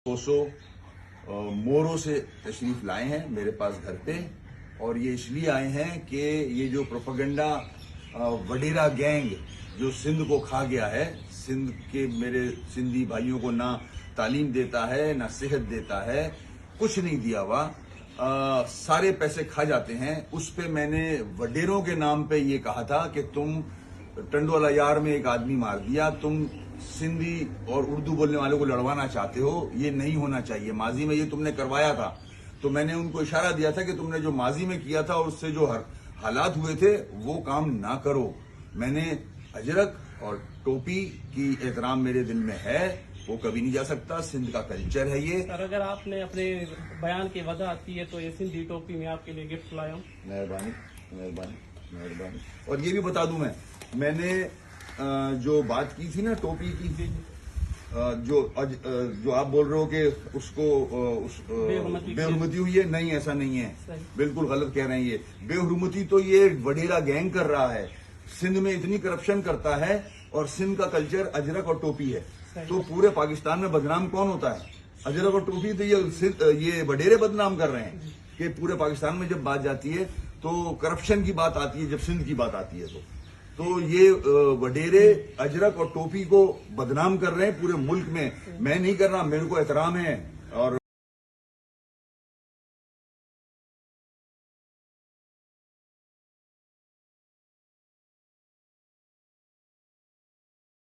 200 मोरों से तशरीफ लाए हैं मेरे पास घर पे, और ये इसलिए आए हैं कि ये जो प्रोपेगेंडा वडेरा गैंग जो सिंध को खा गया है, सिंध के मेरे सिंधी भाइयों को ना तालीम देता है, ना सेहत देता है, कुछ नहीं दिया हुआ, सारे पैसे खा जाते हैं। उस पे मैंने वडेरों के नाम पे ये कहा था कि तुम टंडोला यार में एक आदमी मार दिया, तुम सिंधी और उर्दू बोलने वालों को लड़वाना चाहते हो, ये नहीं होना चाहिए। माजी में ये तुमने करवाया था, तो मैंने उनको इशारा दिया था कि तुमने जो माजी में किया था और उससे जो हालात हुए थे वो काम ना करो। मैंने अजरक और टोपी की एहतराम मेरे दिल में है, वो कभी नहीं जा सकता, सिंध का कल्चर है ये। सर, अगर आपने अपने बयान की वजाहत की है तो ये सिंधी टोपी में आपके लिए गिफ्ट लाया हूँ। मेहरबानी मेहरबानी मेहरबानी। और ये भी बता दूं, मैंने जो बात की थी ना टोपी की, जो आप बोल रहे हो कि उसको बेहुरमती हुई है, नहीं, ऐसा नहीं है, बिल्कुल गलत कह रहे हैं। ये बेहुरमती तो ये वडेरा गैंग कर रहा है, सिंध में इतनी करप्शन करता है, और सिंध का कल्चर अजरक और टोपी है, तो पूरे पाकिस्तान में बदनाम कौन होता है? अजरक और टोपी। तो ये वडेरे बदनाम कर रहे हैं कि पूरे पाकिस्तान में जब बात जाती है तो करप्शन की बात आती है, जब सिंध की बात आती है तो ये वडेरे अजरक और टोपी को बदनाम कर रहे हैं पूरे मुल्क में। मैं नहीं कर रहा, मेरे को एहतराम है